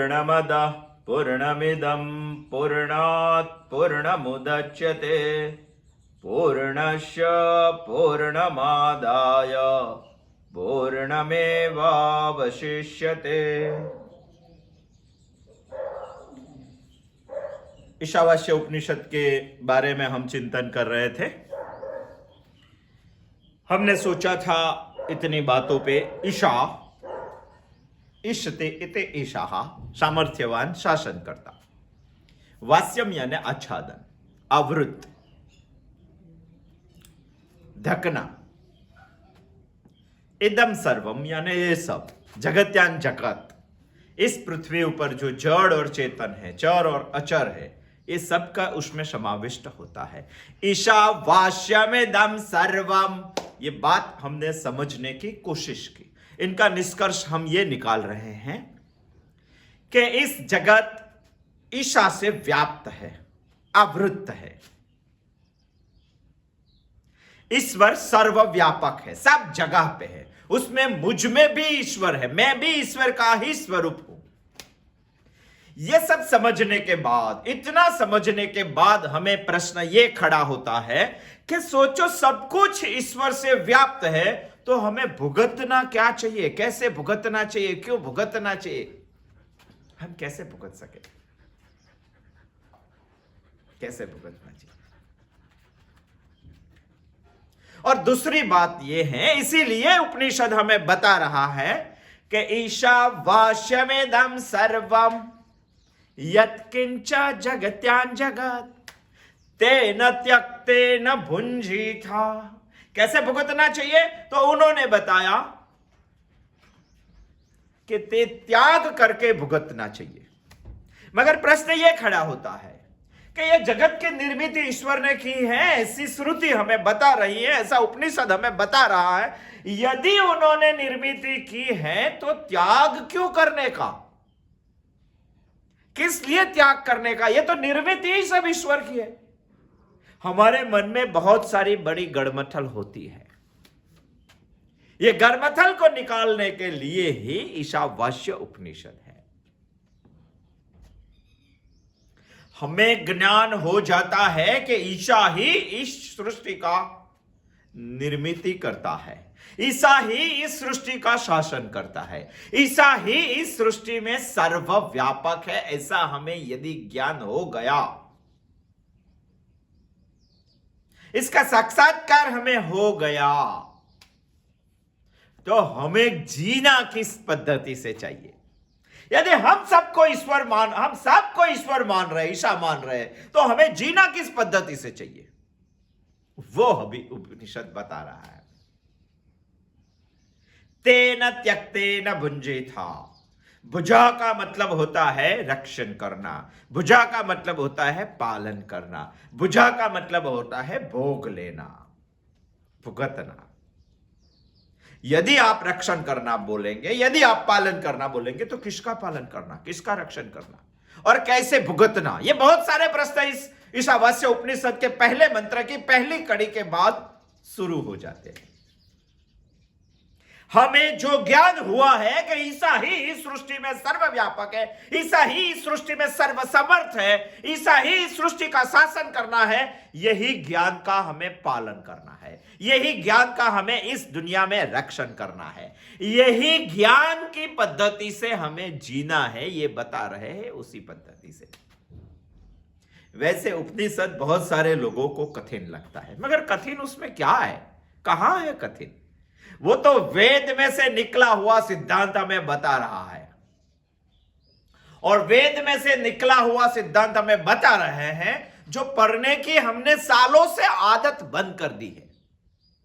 पूर्णमदः पूर्णमिदं पूर्णात् पूर्णमुदच्यते पूर्णस्य पूर्णमादाय पूर्णमेवावशिष्यते। ईशावास्य उपनिषद के बारे में हम चिंतन कर रहे थे। हमने सोचा था इतनी बातों पे ईशा ईशते इते ईशाः सामर्थ्यवान शासन करता, वास्यम यानी आच्छादन, आवृत, ढकना, इदम सर्वम यानी ये सब, जगत्यान जगत, इस पृथ्वी ऊपर जो जड़ और चेतन है, चर और अचर है, ये सब का उसमें समाविष्ट होता है। ईशावास्यमिदं सर्वम, ये बात हमने समझने की कोशिश की। इनका निष्कर्ष हम ये निकाल रहे हैं कि इस जगत ईशा से व्याप्त है, आवृत्त है। ईश्वर सर्वव्यापक है, सब जगह पे है, उसमें मुझ में भी ईश्वर है, मैं भी ईश्वर का ही स्वरूप हूं। यह सब समझने के बाद, इतना समझने के बाद हमें प्रश्न यह खड़ा होता है कि सोचो सब कुछ ईश्वर से व्याप्त है, तो हमें भुगतना क्या चाहिए, कैसे भुगतना चाहिए, क्यों भुगतना चाहिए, हम कैसे भुगत सके, कैसे भुगतना चाहिए। और दूसरी बात यह है, इसीलिए उपनिषद हमें बता रहा है कि ईशावास्यमिदं सर्वम यत्किंच जगत्यान जगत तेन त्यक्तेन भुंजीथा। कैसे भुगतना चाहिए, तो उन्होंने बताया कि ते त्याग करके भुगतना चाहिए। मगर प्रश्न यह खड़ा होता है कि यह जगत की निर्मित ईश्वर ने की है, ऐसी श्रुति हमें बता रही है, ऐसा उपनिषद हमें बता रहा है। यदि उन्होंने निर्मित की है तो त्याग क्यों करने का, किस लिए त्याग करने का, यह तो निर्मित ही सब ईश्वर की है। हमारे मन में बहुत सारी बड़ी गड़मथल होती है। यह गड़मथल को निकालने के लिए ही ईशावास्य उपनिषद है। हमें ज्ञान हो जाता है कि ईशा ही इस सृष्टि का निर्मिति करता है, ईशा ही इस सृष्टि का शासन करता है, ईशा ही इस सृष्टि में सर्वव्यापक है। ऐसा हमें यदि ज्ञान हो गया, इसका साक्षात्कार हमें हो गया, तो हमें जीना किस पद्धति से चाहिए। यदि हम सबको ईश्वर मान रहे, ईशा मान रहे, तो हमें जीना किस पद्धति से चाहिए, वो अभी उपनिषद बता रहा है। तेन त्यक्तेन भुंजीथा। भुजा का मतलब होता है रक्षण करना, भुजा का मतलब होता है पालन करना, भुजा का मतलब होता है भोग लेना, भुगतना। यदि आप रक्षण करना बोलेंगे, यदि आप पालन करना बोलेंगे, तो किसका पालन करना, किसका रक्षण करना और कैसे भुगतना, ये बहुत सारे प्रश्न इस ईशावास्य उपनिषद के पहले मंत्र की पहली कड़ी के बाद शुरू हो जाते हैं। हमें जो ज्ञान हुआ है कि ईशा ही इस सृष्टि में सर्वव्यापक है, ईशा ही इस सृष्टि में सर्वसमर्थ है, ईशा ही इस सृष्टि का शासन करना है, यही ज्ञान का हमें पालन करना है, यही ज्ञान का हमें इस दुनिया में रक्षण करना है, यही ज्ञान की पद्धति से हमें जीना है, ये बता रहे हैं उसी पद्धति से। वैसे उपनिषद बहुत सारे लोगों को कठिन लगता है, मगर कठिन उसमें क्या है, कहां है कठिन, वो तो वेद में से निकला हुआ सिद्धांत हमें बता रहा है, और वेद में से निकला हुआ सिद्धांत हमें बता रहे हैं जो पढ़ने की हमने सालों से आदत बंद कर दी है।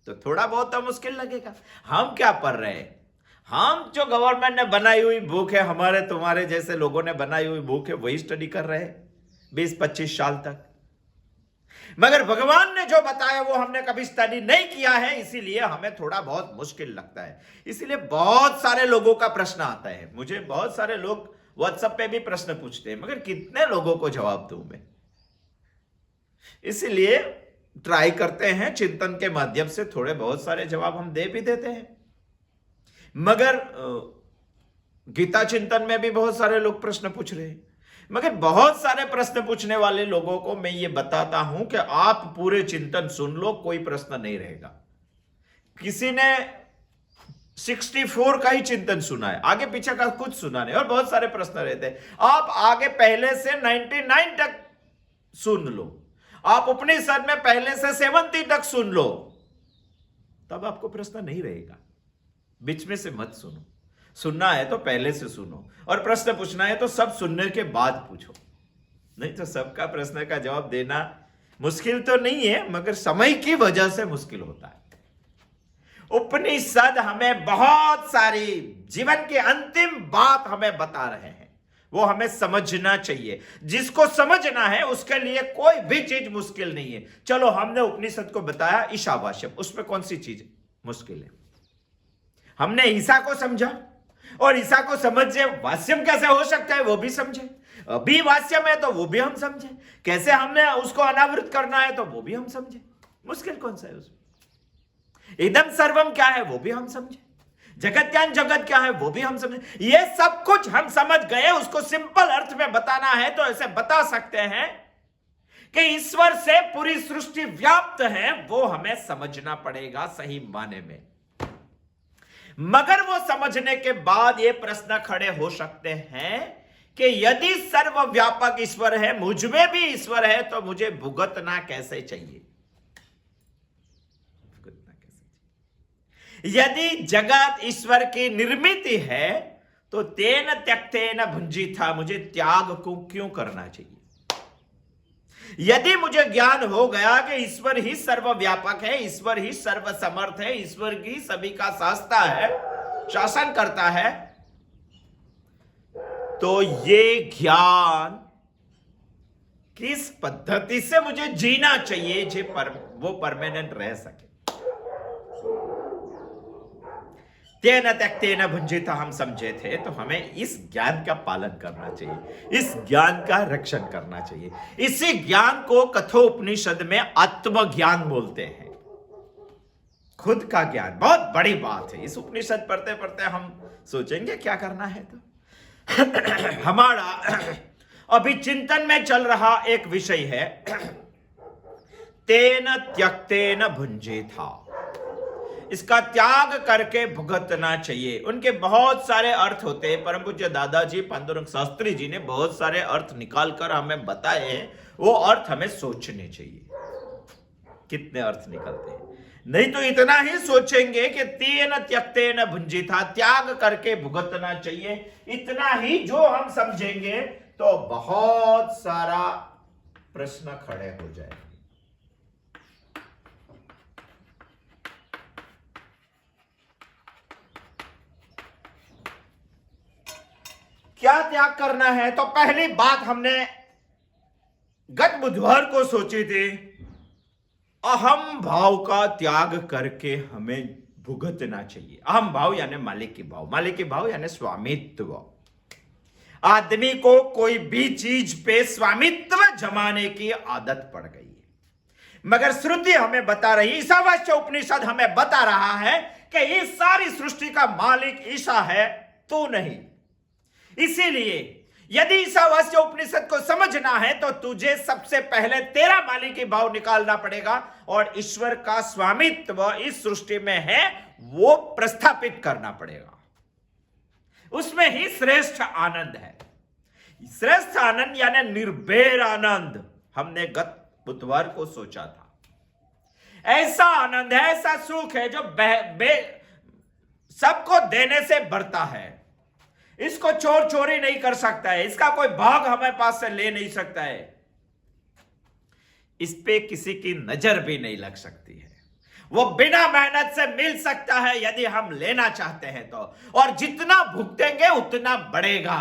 तो थोड़ा बहुत तो मुश्किल लगेगा। हम क्या पढ़ रहे हैं, हम जो गवर्नमेंट ने बनाई हुई बुक है, हमारे तुम्हारे जैसे लोगों ने बनाई हुई बुक है, वही स्टडी कर रहे हैं 20-25 साल तक। मगर भगवान ने जो बताया वो हमने कभी स्टडी नहीं किया है, इसीलिए हमें थोड़ा बहुत मुश्किल लगता है। इसीलिए बहुत सारे लोगों का प्रश्न आता है, मुझे बहुत सारे लोग व्हाट्सएप पे भी प्रश्न पूछते हैं, मगर कितने लोगों को जवाब दूं मैं। इसीलिए ट्राई करते हैं चिंतन के माध्यम से, थोड़े बहुत सारे जवाब हम दे भी देते हैं, मगर गीता चिंतन में भी बहुत सारे लोग प्रश्न पूछ रहे हैं, मगर बहुत सारे प्रश्न पूछने वाले लोगों को मैं ये बताता हूं कि आप पूरे चिंतन सुन लो, कोई प्रश्न नहीं रहेगा। किसी ने 64 का ही चिंतन सुना है, आगे पीछे का कुछ सुना नहीं, और बहुत सारे प्रश्न रहते हैं। आप आगे पहले से 99 तक सुन लो, आप उपनिषद में पहले से 70 तक सुन लो, तब आपको प्रश्न नहीं रहेगा। बीच में से मत सुनो, सुनना है तो पहले से सुनो, और प्रश्न पूछना है तो सब सुनने के बाद पूछो, नहीं तो सबका प्रश्न का जवाब देना मुश्किल तो नहीं है, मगर समय की वजह से मुश्किल होता है। उपनिषद हमें बहुत सारी जीवन की अंतिम बात हमें बता रहे हैं, वो हमें समझना चाहिए। जिसको समझना है उसके लिए कोई भी चीज मुश्किल नहीं है। चलो, हमने उपनिषद को बताया ईशावास्यम, उसमें कौन सी चीज मुश्किल है? हमने ईसा को समझा, और ईसा को समझे वास्यम कैसे हो सकता है वो भी समझे, अभी वास्यम है तो वो भी हम समझे, कैसे हमने उसको अनावृत करना है तो वो भी हम समझे। मुश्किल कौन सा है उसमें? इदम सर्वम क्या है वो भी हम समझे, जगत्यान जगत क्या है वो भी हम समझे। ये सब कुछ हम समझ गए, उसको सिंपल अर्थ में बताना है तो ऐसे बता सकते हैं कि ईश्वर से पूरी सृष्टि व्याप्त है, वो हमें समझना पड़ेगा सही माने में। मगर वो समझने के बाद ये प्रश्न खड़े हो सकते हैं कि यदि सर्वव्यापक ईश्वर है, मुझ में भी ईश्वर है, तो मुझे भुगतना कैसे चाहिए? यदि जगत ईश्वर की निर्मित है तो तेन त्यक्तेन भुंजीथा, मुझे त्याग को क्यों करना चाहिए? यदि मुझे ज्ञान हो गया कि ईश्वर ही सर्वव्यापक है, ईश्वर ही सर्वसमर्थ है, ईश्वर ही सभी का शास्ता है, शासन करता है, तो ये ज्ञान किस पद्धति से मुझे जीना चाहिए जो वो परमानेंट रह सके। तेन त्यक्तेन भुंजीथा हम समझे थे, तो हमें इस ज्ञान का पालन करना चाहिए, इस ज्ञान का रक्षण करना चाहिए। इसी ज्ञान को कठोपनिषद में आत्मज्ञान बोलते हैं, खुद का ज्ञान। बहुत बड़ी बात है। इस उपनिषद पढ़ते पढ़ते हम सोचेंगे क्या करना है। तो हमारा अभी चिंतन में चल रहा एक विषय है तेन त्यक्तेन भुंजीथा, इसका त्याग करके भुगतना चाहिए। उनके बहुत सारे अर्थ होते हैं। परम पूज्य दादाजी पांडुरंग शास्त्री जी ने बहुत सारे अर्थ निकालकर हमें बताए हैं, वो अर्थ हमें सोचने चाहिए। कितने अर्थ निकलते हैं? नहीं तो इतना ही सोचेंगे कि तेन त्यक्तेन भुंजीथा, त्याग करके भुगतना चाहिए, इतना ही जो हम समझेंगे तो बहुत सारा प्रश्न खड़े हो जाएंगे। क्या त्याग करना है? तो पहली बात हमने गत बुधवार को सोची थी, अहम भाव का त्याग करके हमें भुगतना चाहिए। अहम भाव यानी मालिकी भाव, मालिकी भाव यानी स्वामित्व। आदमी को कोई भी चीज पे स्वामित्व जमाने की आदत पड़ गई है, मगर श्रुति हमें बता रही, ईशावास्य उपनिषद हमें बता रहा है कि इस सारी सृष्टि का मालिक ईशा है, तू नहीं। इसीलिए यदि ईशावास्य उपनिषद को समझना है तो तुझे सबसे पहले तेरा मालिकी भाव निकालना पड़ेगा, और ईश्वर का स्वामित्व इस सृष्टि में है वो प्रस्थापित करना पड़ेगा। उसमें ही श्रेष्ठ आनंद है। श्रेष्ठ आनंद यानी निर्भय आनंद हमने गत बुधवार को सोचा था। ऐसा आनंद है, ऐसा सुख है जो सबको देने से बढ़ता है। इसको चोर चोरी नहीं कर सकता है, इसका कोई भाग हमारे पास से ले नहीं सकता है, इस पे किसी की नजर भी नहीं लग सकती है। वो बिना मेहनत से मिल सकता है यदि हम लेना चाहते हैं तो, और जितना भुगतेंगे उतना बढ़ेगा,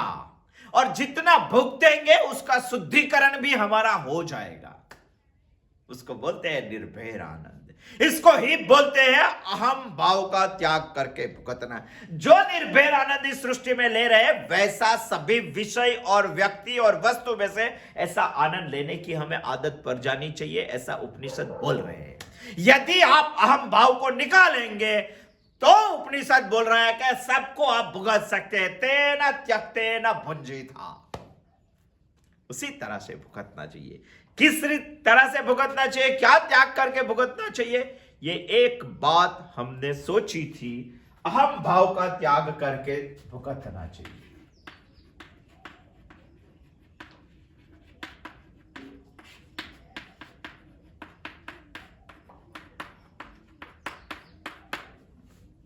और जितना भुगतेंगे उसका शुद्धिकरण भी हमारा हो जाएगा। उसको बोलते हैं निर्भय आनंद। इसको ही बोलते हैं अहम भाव का त्याग करके भुगतना। जो निर्भय आनंद इस सृष्टि में ले रहे हैं, वैसा सभी विषय और व्यक्ति और वस्तु में से ऐसा आनंद लेने की हमें आदत पड़ जानी चाहिए, ऐसा उपनिषद बोल रहे हैं। यदि आप अहम भाव को निकालेंगे तो उपनिषद बोल रहा है कि सबको आप भुगत सकते हैं, तेन त्यक्तेन भुंजीथा। उसी तरह से भुगतना चाहिए। किस तरह से भुगतना चाहिए, क्या त्याग करके भुगतना चाहिए, ये एक बात हमने सोची थी, अहम भाव का त्याग करके भुगतना चाहिए।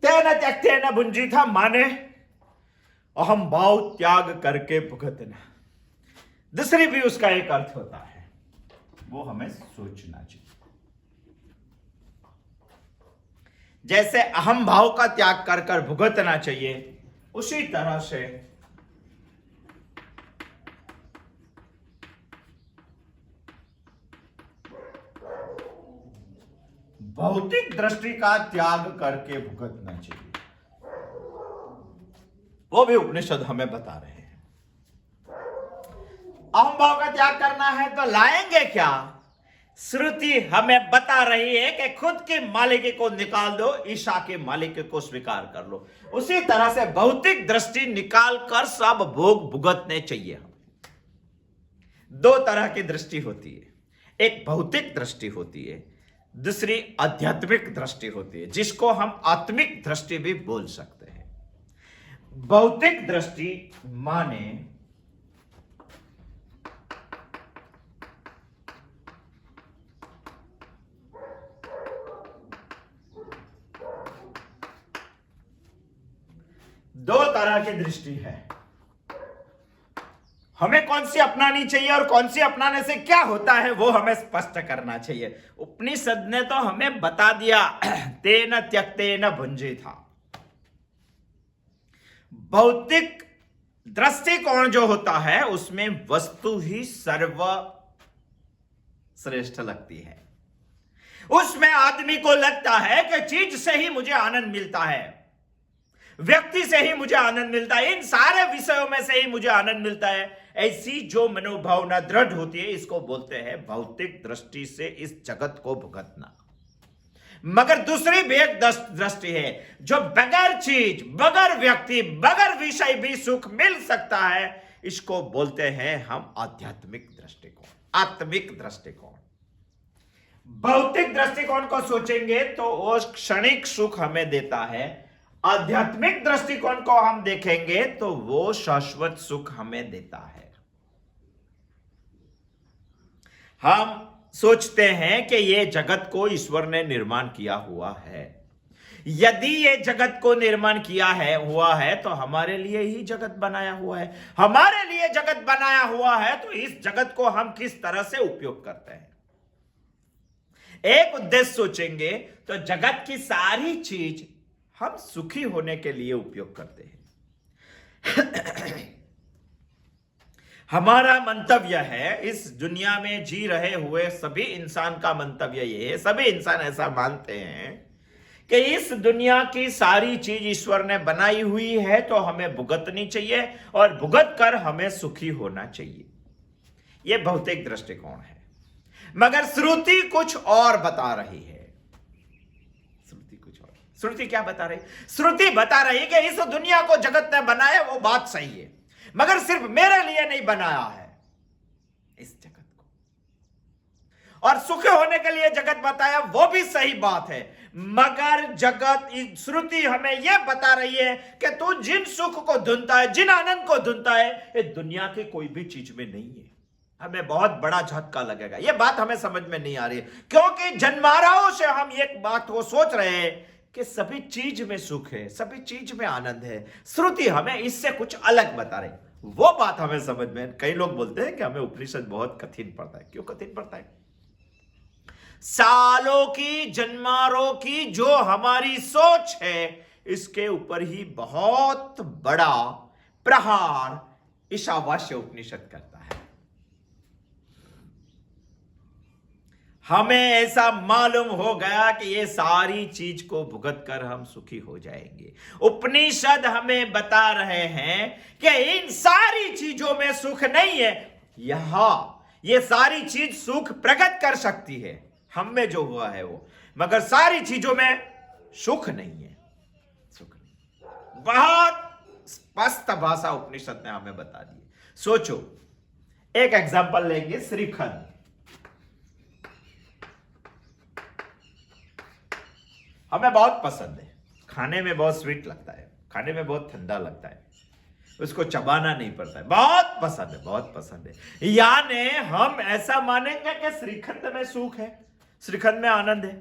तेन त्यक्तेन भुंजीथा माने अहम भाव त्याग करके भुगतना। दूसरी भी उसका एक अर्थ होता है, वो हमें सोचना चाहिए। जैसे अहम भाव का त्याग कर कर भुगतना चाहिए, उसी तरह से भौतिक दृष्टि का त्याग करके भुगतना चाहिए। वो भी उपनिषद हमें बता रहे हैं। अहम भाव का त्याग करना है तो लाएंगे क्या? श्रुति हमें बता रही है कि खुद के मालिक को निकाल दो, ईशा के मालिक को स्वीकार कर लो। उसी तरह से भौतिक दृष्टि निकाल कर सब भोग भुगतने चाहिए। हम दो तरह की दृष्टि होती है, एक भौतिक दृष्टि होती है, दूसरी आध्यात्मिक दृष्टि होती है, जिसको हम आत्मिक दृष्टि भी बोल सकते हैं। भौतिक दृष्टि माने दो तरह की दृष्टि है। हमें कौन सी अपनानी चाहिए और कौन सी अपनाने से क्या होता है, वो हमें स्पष्ट करना चाहिए। उपनिषद ने तो हमें बता दिया, तेन त्यक्तेन भुंजीथा। भौतिक दृष्टिकोण जो होता है उसमें वस्तु ही सर्व श्रेष्ठ लगती है। उसमें आदमी को लगता है कि चीज से ही मुझे आनंद मिलता है, व्यक्ति से ही मुझे आनंद मिलता है, इन सारे विषयों में से ही मुझे आनंद मिलता है। ऐसी जो मनोभावना दृढ़ होती है, इसको बोलते हैं भौतिक दृष्टि से इस जगत को भुगतना। मगर दूसरी भी एक दृष्टि है, जो बगैर चीज, बगैर व्यक्ति, बगैर विषय भी सुख मिल सकता है, इसको बोलते हैं हम आध्यात्मिक दृष्टिकोण, आत्मिक दृष्टिकोण। भौतिक दृष्टिकोण को सोचेंगे तो वो क्षणिक सुख हमें देता है, आध्यात्मिक दृष्टिकोण को हम देखेंगे तो वो शाश्वत सुख हमें देता है। हम सोचते हैं कि ये जगत को ईश्वर ने निर्माण किया हुआ है। यदि ये जगत को निर्माण किया है हुआ है तो हमारे लिए ही जगत बनाया हुआ है। हमारे लिए जगत बनाया हुआ है तो इस जगत को हम किस तरह से उपयोग करते हैं। एक उद्देश्य सोचेंगे तो जगत की सारी चीज हम सुखी होने के लिए उपयोग करते हैं। हमारा मंतव्य है, इस दुनिया में जी रहे हुए सभी इंसान का मंतव्य ये है, सभी इंसान ऐसा मानते हैं कि इस दुनिया की सारी चीज ईश्वर ने बनाई हुई है तो हमें भुगतनी चाहिए और भुगत कर हमें सुखी होना चाहिए। यह भौतिक दृष्टिकोण है। मगर श्रुति कुछ और बता रही है। श्रुति क्या बता रही? श्रुति बता रही है कि इस दुनिया को जगत ने बनाया, वो बात सही है, मगर सिर्फ मेरे लिए नहीं बनाया है इस जगत को, और सुखी होने के लिए जगत बताया, वो भी सही बात है। मगर जगत, श्रुति हमें यह बता रही है कि तू जिन सुख को ढूंढता है, जिन आनंद को ढूंढता है, ये दुनिया की कोई भी चीज में नहीं है। हमें बहुत बड़ा झटका लगेगा। यह बात हमें समझ में नहीं आ रही है, क्योंकि जन्माराओं से हम एक बात को सोच रहे हैं कि सभी चीज में सुख है, सभी चीज में आनंद है। श्रुति हमें इससे कुछ अलग बता रही, वो बात हमें समझ में। कई लोग बोलते हैं कि हमें उपनिषद बहुत कठिन पड़ता है। क्यों कठिन पड़ता है? सालों की, जन्मारों की जो हमारी सोच है, इसके ऊपर ही बहुत बड़ा प्रहार ईशावास्य उपनिषद करता है। हमें ऐसा मालूम हो गया कि ये सारी चीज को भुगत कर हम सुखी हो जाएंगे। उपनिषद हमें बता रहे हैं कि इन सारी चीजों में सुख नहीं है। यहां ये सारी चीज सुख प्रकट कर सकती है, हम में जो हुआ है वो, मगर सारी चीजों में सुख नहीं है। सुख नहीं। बहुत स्पष्ट भाषा उपनिषद ने हमें बता दी। सोचो, एक एग्जांपल लेंगे, श्रीखंड। हमें बहुत पसंद है, खाने में बहुत स्वीट लगता है, खाने में बहुत ठंडा लगता है, उसको चबाना नहीं पड़ता है, बहुत पसंद है, बहुत पसंद है। यानी हम ऐसा मानेंगे कि श्रीखंड में सुख है, श्रीखंड में आनंद है।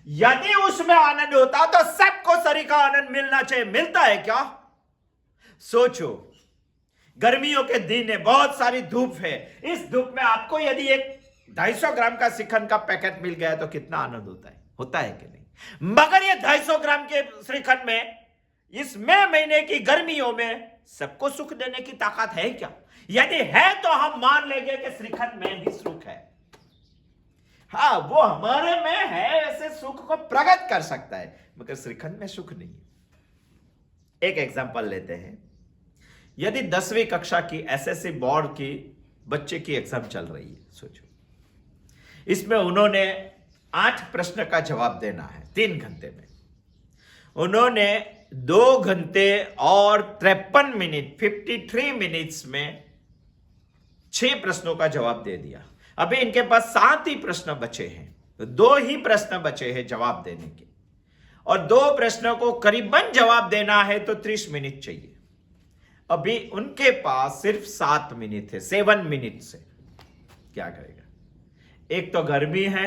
यदि उसमें आनंद होता तो सबको शरीर का आनंद मिलना चाहिए। मिलता है क्या? सोचो, गर्मियों के दिन है, बहुत सारी धूप है, इस धूप में आपको यदि एक 250 ग्राम का श्रीखंड का पैकेट मिल गया तो कितना आनंद होता है? होता है कि नहीं? मगर ये 250 ग्राम के श्रीखंड में इस मई महीने की गर्मियों में सबको सुख देने की ताकत है क्या? यदि है तो हम मान लेंगे कि श्रीखंड में ही सुख है। हाँ, वो हमारे में है, ऐसे सुख को प्रकट कर सकता है, मगर श्रीखंड में सुख नहीं है। एक एग्जांपल लेते हैं। यदि 10वीं कक्षा की एसएससी बोर्ड की बच्चे की एग्जाम चल रही है, सोचो, इसमें उन्होंने 8 प्रश्न का जवाब देना है 3 घंटे में। उन्होंने 2 घंटे और 53 मिनट 53 मिनट्स में 6 प्रश्नों का जवाब दे दिया। अभी इनके पास 7 ही प्रश्न बचे हैं, तो 2 ही प्रश्न बचे हैं जवाब देने के, और 2 प्रश्नों को करीबन जवाब देना है तो 30 मिनट चाहिए। अभी उनके पास सिर्फ 7 मिनट है, 7 मिनट से क्या करेगा? एक तो गर्मी है,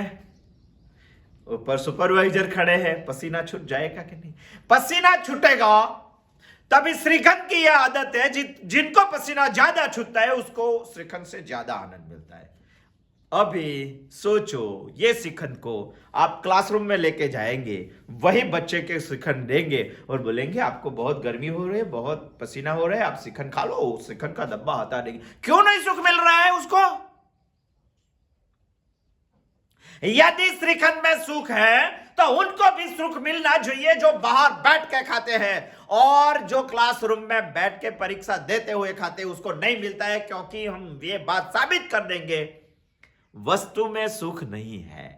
ऊपर सुपरवाइजर खड़े हैं, पसीना छूट जाएगा कि नहीं? पसीना छूटेगा तभी श्रीखंड की यह आदत है, जिनको पसीना ज्यादा छूटता है उसको श्रीखंड से ज्यादा आनंद मिलता है। अभी सोचो, ये श्रीखंड को आप क्लासरूम में लेके जाएंगे, वही बच्चे के श्रीखंड देंगे और बोलेंगे आपको बहुत गर्मी हो रही है, बहुत पसीना हो रहा है, आप श्रीखंड खा लो, श्रीखंड का डब्बा हटा देंगे। क्यों नहीं सुख मिल रहा है उसको? यदि श्रीखंड में सुख है तो उनको भी सुख मिलना चाहिए जो बाहर बैठ के खाते हैं, और जो क्लासरूम में बैठ के परीक्षा देते हुए खाते हैं उसको नहीं मिलता है, क्योंकि हम ये बात साबित कर देंगे वस्तु में सुख नहीं है।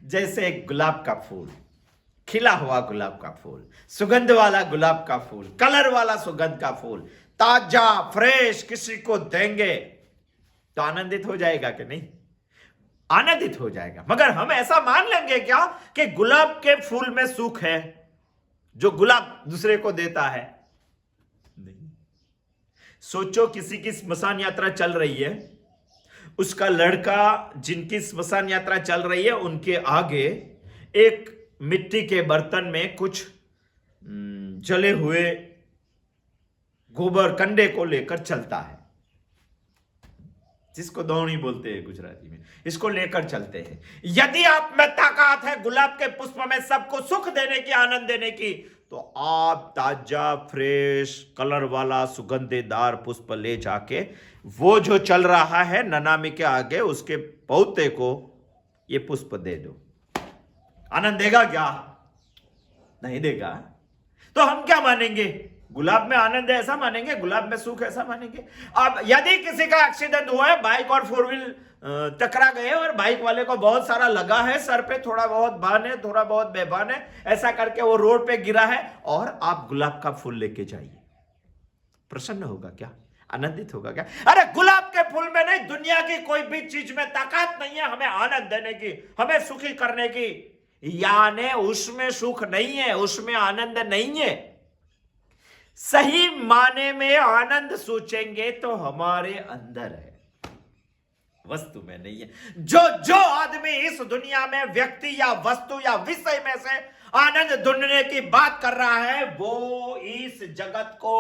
जैसे एक गुलाब का फूल, खिला हुआ गुलाब का फूल, सुगंध वाला गुलाब का फूल, कलर वाला सुगंध का फूल, ताजा फ्रेश किसी को देंगे तो आनंदित हो जाएगा कि नहीं? आनंदित हो जाएगा। मगर हम ऐसा मान लेंगे क्या कि गुलाब के फूल में सुख है जो गुलाब दूसरे को देता है? नहीं। सोचो, किसी की स्मशान यात्रा चल रही है, उसका लड़का जिनकी स्मशान यात्रा चल रही है उनके आगे एक मिट्टी के बर्तन में कुछ जले हुए गोबर कंडे को लेकर चलता है, जिसको दौनी बोलते हैं गुजराती में, इसको लेकर चलते हैं। यदि आप में ताकत है गुलाब के पुष्प में सबको सुख देने की, आनंद देने की, तो आप ताजा फ्रेश कलर वाला सुगंधेदार पुष्प ले जाके वो जो चल रहा है ननामी के आगे उसके पौधे को ये पुष्प दे दो। आनंद देगा क्या? नहीं देगा। तो हम क्या मानेंगे? गुलाब में आनंद है ऐसा मानेंगे, गुलाब में सुख ऐसा मानेंगे। अब यदि किसी का एक्सीडेंट हुआ है, बाइक और 4 व्हील टकरा गए और बाइक वाले को बहुत सारा लगा है, सर पे थोड़ा बहुत बान है, थोड़ा बहुत बेबान है, ऐसा करके वो रोड पे गिरा है, और आप गुलाब का फूल लेके जाइए, प्रसन्न होगा क्या? आनंदित होगा क्या? अरे गुलाब के फूल में नहीं, दुनिया की कोई भी चीज में ताकत नहीं है हमें आनंद देने की, हमें सुखी करने की। यानी उसमें सुख नहीं है, उसमें आनंद नहीं है। सही माने में आनंद सोचेंगे तो हमारे अंदर है, वस्तु में नहीं है। जो आदमी इस दुनिया में व्यक्ति या वस्तु या विषय में से आनंद ढूंढने की बात कर रहा है, वो इस जगत को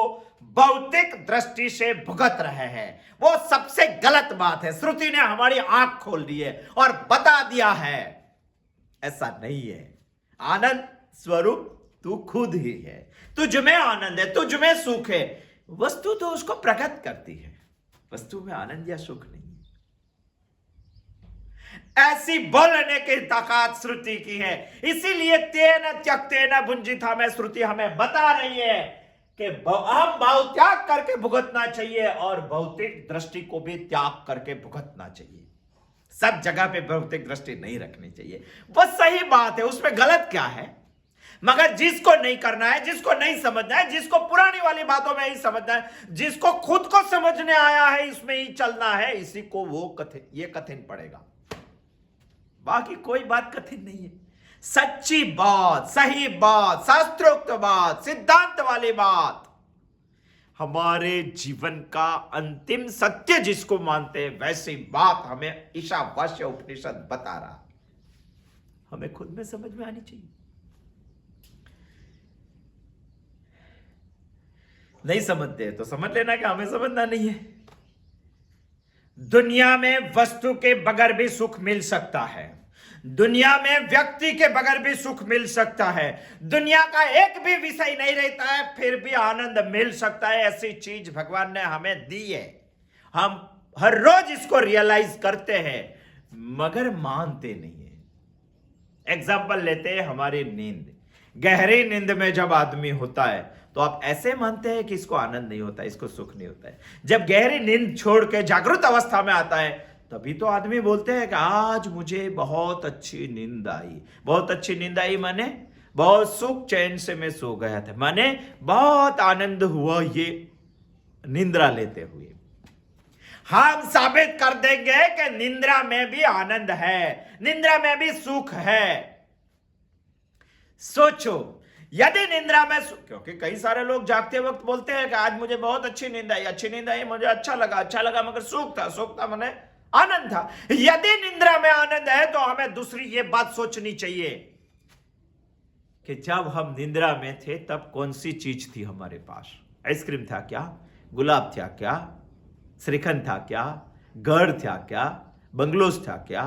भौतिक दृष्टि से भुगत रहे हैं। वो सबसे गलत बात है। श्रुति ने हमारी आंख खोल दी है और बता दिया है ऐसा नहीं है। आनंद स्वरूप तू खुद ही है, तुझ में आनंद है, तुझ में सुख है। वस्तु तो उसको प्रकट करती है, वस्तु में आनंद या सुख नहीं है। ऐसी बोलने की ताकत श्रुति की है। इसीलिए तेन त्यक्तेन भुंजिता में श्रुति हमें बता रही है कि हम भाव त्याग करके भुगतना चाहिए और भौतिक दृष्टि को भी त्याग करके भुगतना चाहिए। सब जगह पे भौतिक दृष्टि नहीं रखनी चाहिए। वो सही बात है, उसमें गलत क्या है? मगर जिसको नहीं करना है, जिसको नहीं समझना है, जिसको पुरानी वाली बातों में ही समझना है, जिसको खुद को समझने आया है, इसमें ही चलना है, इसी को वो कठिन पड़ेगा। बाकी कोई बात कठिन नहीं है। सच्ची बात, सही बात, शास्त्रोक्त बात, सिद्धांत वाली बात, हमारे जीवन का अंतिम सत्य जिसको मानते हैं, वैसी बात हमें ईशावास्य उपनिषद बता रहा है। हमें खुद में समझ में आनी चाहिए। नहीं समझते तो समझ लेना कि हमें समझना नहीं है। दुनिया में वस्तु के बगैर भी सुख मिल सकता है, दुनिया में व्यक्ति के बगैर भी सुख मिल सकता है, दुनिया का एक भी विषय नहीं रहता है फिर भी आनंद मिल सकता है। ऐसी चीज भगवान ने हमें दी है। हम हर रोज इसको रियलाइज करते हैं मगर मानते नहीं है। एग्जाम्पल लेते हैं हमारी नींद। गहरी नींद में जब आदमी होता है तो आप ऐसे मानते हैं कि इसको आनंद नहीं होता, इसको सुख नहीं होता है। जब गहरी नींद छोड़ के जागृत अवस्था में आता है तभी तो आदमी बोलते हैं कि आज मुझे बहुत अच्छी नींद आई। बहुत अच्छी नींद आई माने बहुत सुख चैन से मैं सो गया था, माने बहुत आनंद हुआ ये निंद्रा लेते हुए। हम साबित कर देंगे कि निंद्रा में भी आनंद है, निंद्रा में भी सुख है। सोचो, यदि निंद्रा में क्योंकि कई सारे लोग जागते वक्त बोलते हैं कि आज मुझे बहुत अच्छी नींद आई, मुझे अच्छा लगा, मगर सुख था मैंने आनंद था। यदि निंद्रा में आनंद है तो हमें दूसरी ये बात सोचनी चाहिए कि जब हम निंद्रा में थे तब कौन सी चीज थी हमारे पास? आइसक्रीम था क्या? गुलाब था क्या? श्रीखंड था क्या? घर था क्या? बंगलोज था क्या?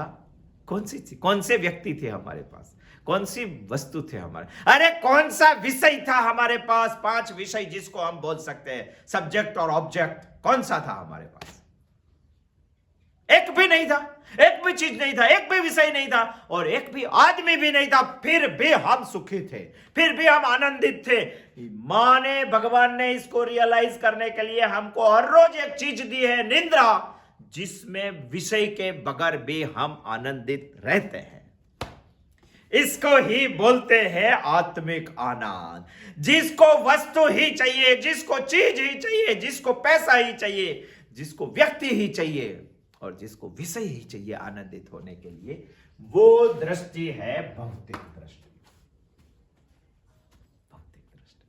कौन से व्यक्ति थे हमारे पास? कौन सी वस्तु थे हमारे? अरे कौन सा विषय था हमारे पास? 5 विषय जिसको हम बोल सकते हैं सब्जेक्ट और ऑब्जेक्ट, कौन सा था हमारे पास? एक भी नहीं था, एक भी चीज नहीं था, एक भी विषय नहीं था और एक भी आदमी भी नहीं था, फिर भी हम सुखी थे, फिर भी हम आनंदित थे। माने भगवान ने इसको रियलाइज करने के लिए हमको हर रोज एक चीज दी है, निंद्रा, जिसमें विषय के बगैर भी हम आनंदित रहते हैं। इसको ही बोलते हैं आत्मिक आनंद। जिसको वस्तु ही चाहिए, जिसको चीज ही चाहिए, जिसको पैसा ही चाहिए, जिसको व्यक्ति ही चाहिए और जिसको विषय ही चाहिए आनंदित होने के लिए, वो दृष्टि है भौतिक दृष्टि। भौतिक दृष्टि।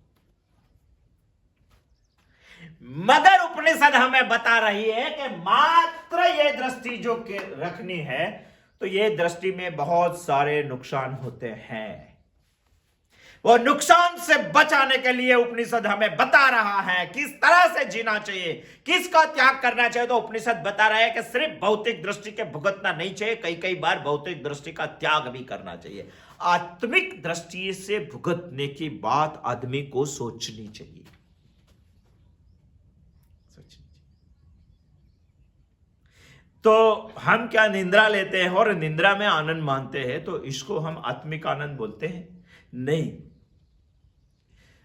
मगर उपनिषद हमें बता रही है कि मात्र ये दृष्टि जो रखनी है तो ये दृष्टि में बहुत सारे नुकसान होते हैं। वो नुकसान से बचाने के लिए उपनिषद हमें बता रहा है किस तरह से जीना चाहिए, किसका त्याग करना चाहिए। तो उपनिषद बता रहा है कि सिर्फ भौतिक दृष्टि के भुगतना नहीं चाहिए, कई बार भौतिक दृष्टि का त्याग भी करना चाहिए। आत्मिक दृष्टि से भुगतने की बात आदमी को सोचनी चाहिए। तो हम क्या निंद्रा लेते हैं और निंद्रा में आनंद मानते हैं तो इसको हम आत्मिक आनंद बोलते हैं? नहीं।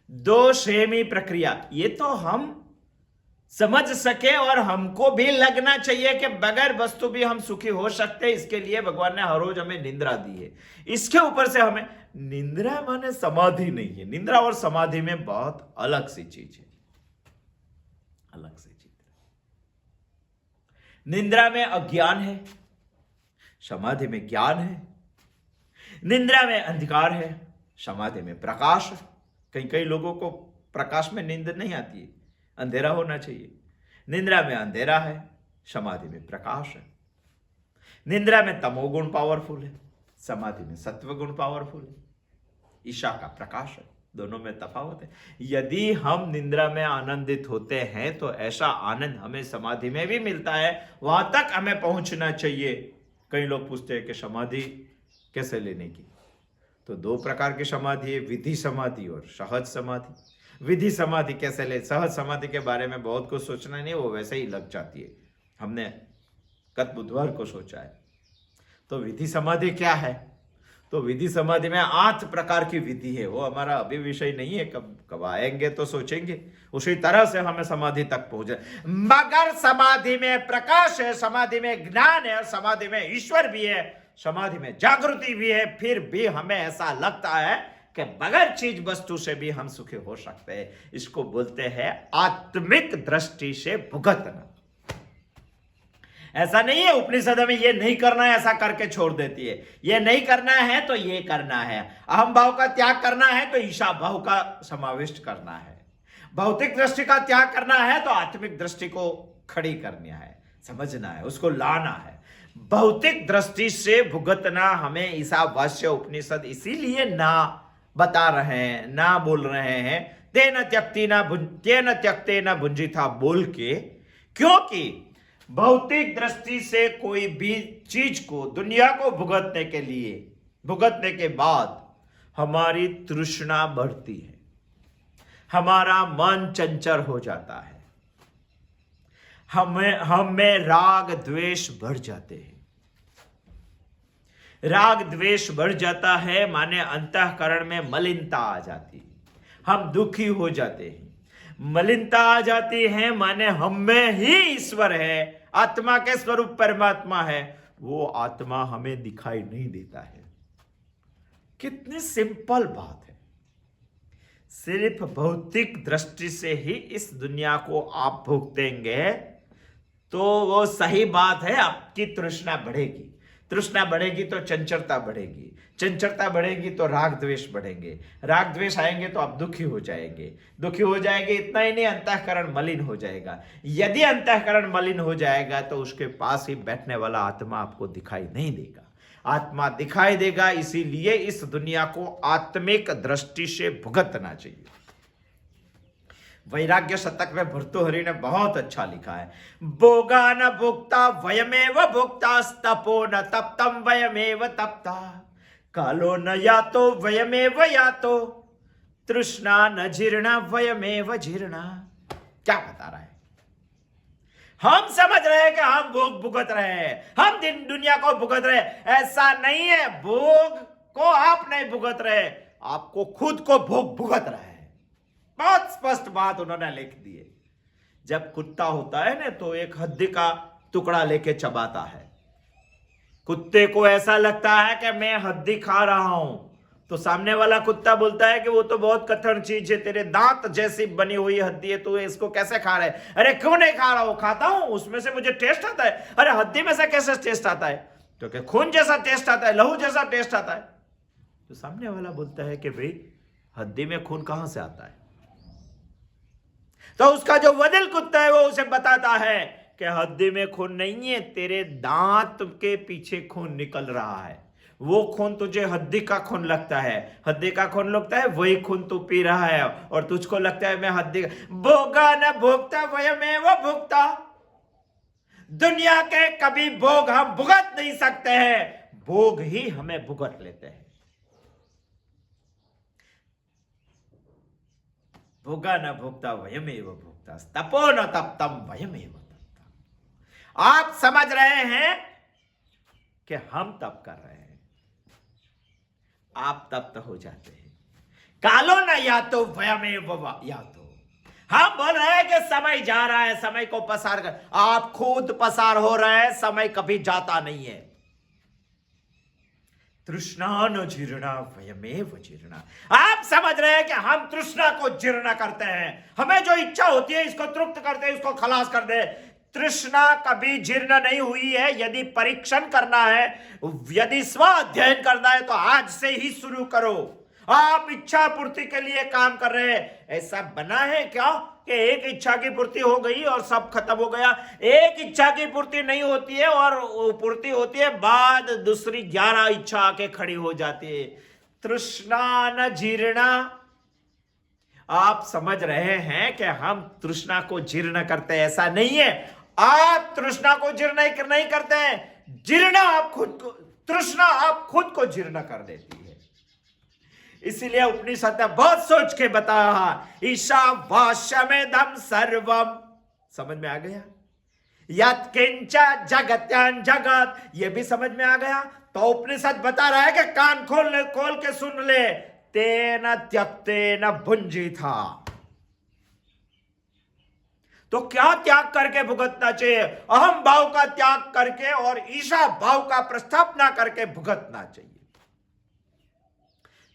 2 सेमी प्रक्रिया, ये तो हम समझ सके और हमको भी लगना चाहिए कि बगैर वस्तु भी हम सुखी हो सकते हैं। इसके लिए भगवान ने हर रोज हमें निंद्रा दी है। इसके ऊपर से हमें निंद्रा माने समाधि नहीं है। निंद्रा और समाधि में बहुत अलग सी चीज है, अलग सी चीज। निंद्रा में अज्ञान है, समाधि में ज्ञान है। निंद्रा में अंधकार है, समाधि में प्रकाश है। कई लोगों को प्रकाश में नींद नहीं आती है, अंधेरा होना चाहिए। निंद्रा में अंधेरा है, समाधि में प्रकाश है। निंद्रा में तमोगुण पावरफुल है, समाधि में सत्वगुण पावरफुल है। ईशा का प्रकाश है, दोनों में तफावत है। यदि हम निंद्रा में आनंदित होते हैं तो ऐसा आनंद हमें समाधि में भी मिलता है, वहां तक हमें पहुंचना चाहिए। कई लोग पूछते हैं कि समाधि कैसे लेने की? तो 2 प्रकार की समाधि है, विधि समाधि और सहज समाधि। विधि समाधि कैसे ले? सहज समाधि के बारे में बहुत कुछ सोचना नहीं, वो वैसे ही लग जाती है। हमने गत बुधवार को सोचा है। तो विधि समाधि क्या है? तो विधि समाधि में 8 प्रकार की विधि है, वो हमारा अभी विषय नहीं है, कब कब आएंगे तो सोचेंगे। उसी तरह से हमें समाधि तक पहुंचे, मगर समाधि में प्रकाश है, समाधि में ज्ञान है, समाधि में ईश्वर भी है, समाधि में जागृति भी है, फिर भी हमें ऐसा लगता है कि बगैर चीज वस्तु से भी हम सुखी हो सकते हैं। इसको बोलते हैं आत्मिक दृष्टि से भुगतना। ऐसा नहीं है उपनिषद में ये नहीं करना है, ऐसा करके छोड़ देती है। ये नहीं करना है तो ये करना है, अहम भाव का त्याग करना है तो ईशा भाव का समाविष्ट करना है, भौतिक दृष्टि का त्याग करना है तो आत्मिक दृष्टि को खड़ी करना है, समझना है, उसको लाना है। भौतिक दृष्टि से भुगतना हमें ईशावास्य उपनिषद इसीलिए ना बता रहे हैं, ना बोल रहे हैं तेन त्यक्ते न भुंजिथा बोल के, क्योंकि भौतिक दृष्टि से कोई भी चीज को, दुनिया को भुगतने के बाद हमारी तृष्णा बढ़ती है, हमारा मन चंचल हो जाता है, हमें राग द्वेष बढ़ जाते हैं। राग द्वेष बढ़ जाता है माने अंतःकरण में मलिनता आ जाती है, हम दुखी हो जाते हैं। मलिनता आ जाती है माने हम में ही ईश्वर है, आत्मा के स्वरूप परमात्मा है, वो आत्मा हमें दिखाई नहीं देता है। कितनी सिंपल बात है। सिर्फ भौतिक दृष्टि से ही इस दुनिया को आप भुगतेंगे तो वो सही बात है, आपकी तृष्णा बढ़ेगी, तृष्णा बढ़ेगी तो चंचलता बढ़ेगी, चंचलता बढ़ेगी तो राग द्वेष बढ़ेंगे, राग द्वेष आएंगे तो आप दुखी हो जाएंगे, दुखी हो जाएंगे। इतना ही नहीं, अंतःकरण मलिन हो जाएगा। यदि अंतःकरण मलिन हो जाएगा तो उसके पास ही बैठने वाला आत्मा आपको दिखाई नहीं देगा, आत्मा दिखाई देगा। इसीलिए इस दुनिया को आत्मिक दृष्टि से भुगतना चाहिए। वैराग्य शतक में भर्तृहरि ने बहुत अच्छा लिखा है, भोगा न भुक्ता वयमेव भुक्ता, तपो न तप्तम वयमेव तप्ता, कालो न यातो वयमेव यातो, तृष्णा न जीर्णा वयमेव जीर्णा। क्या बता रहा है? हम समझ रहे हैं कि हम भोग भुगत रहे हैं, हम दिन दुनिया को भुगत रहे हैं। ऐसा नहीं है, भोग को आप नहीं भुगत रहे, आपको खुद को भोग भुगत रहे हैं। बहुत स्पष्ट बात उन्होंने लिख दी है। जब कुत्ता होता है ना तो एक हड्डी का टुकड़ा लेके चबाता है, कुत्ते को ऐसा लगता है कि मैं हड्डी खा रहा हूं, तो सामने वाला कुत्ता बोलता है कि वो तो बहुत कठिन चीज है, तेरे दांत जैसी बनी हुई हड्डी है, तू इसको कैसे खा रहा है? अरे क्यों नहीं खा रहा हूं, खाता हूं, उसमें से मुझे टेस्ट आता है। अरे हड्डी में से कैसे टेस्ट आता है? क्योंकि खून जैसा टेस्ट आता है, लहू जैसा टेस्ट आता है। तो सामने वाला बोलता है कि भाई हड्डी में खून कहां से आता है? तो उसका जो वदिल कुत्ता है वो उसे बताता है कि हड्डी में खून नहीं है, तेरे दांत के पीछे खून निकल रहा है, वो खून तुझे हड्डी का खून लगता है, हड्डी का खून लगता है, वही खून तू पी रहा है और तुझको लगता है मैं हड्डी। भोगा न भोगता वयमेव भुक्ता। दुनिया के कभी भोग हम भुगत नहीं सकते हैं, भोग ही हमें भुगत लेते हैं। भोगा न भोक्ता वयमेव भोक्ता, तपो न तप्तम वयमेव तप्ता। आप समझ रहे हैं कि हम तप कर रहे हैं, आप तप्त हो जाते हैं। कालो न यातो वयमेव यातो। हम बोल रहे हैं कि समय जा रहा है, समय को पसार कर, आप खुद पसार हो रहे हैं, समय कभी जाता नहीं है। तृष्णा न जीर्णा वयमेव जीर्णा। आप समझ रहे हैं कि हम तृष्णा को जीर्ण करते हैं, हमें जो इच्छा होती है इसको तृप्त करते हैं, इसको खलास कर दे। तृष्णा कभी जीर्ण नहीं हुई है। यदि परीक्षण करना है, यदि स्व अध्ययन करना है तो आज से ही शुरू करो। आप इच्छा पूर्ति के लिए काम कर रहे हैं, ऐसा बना है क्या कि एक इच्छा की पूर्ति हो गई और सब खत्म हो गया? एक इच्छा की पूर्ति नहीं होती है और पूर्ति होती है, बाद दूसरी 11 इच्छा आके खड़ी हो जाती है। तृष्णा न जीर्णा। आप समझ रहे हैं कि हम तृष्णा को जीर्ण करते हैं, ऐसा नहीं है। आप तृष्णा को जीर्ण नहीं करते हैं, जीर्ण आप खुद को, तृष्णा आप खुद को जीर्ण कर देती है। इसीलिए उपनिषद ने बहुत सोच के बताया, ईशावास्यमेदं सर्वम। समझ में आ गया? यत्किंच जगत्यां जगत, ये भी समझ में आ गया। तो उपनिषद बता रहा है कि कान खोल के सुन ले, तेन त्यक्तेन भुंजीथा। तो क्या त्याग करके भुगतना चाहिए? अहम भाव का त्याग करके और ईशा भाव का प्रस्थापना करके भुगतना चाहिए।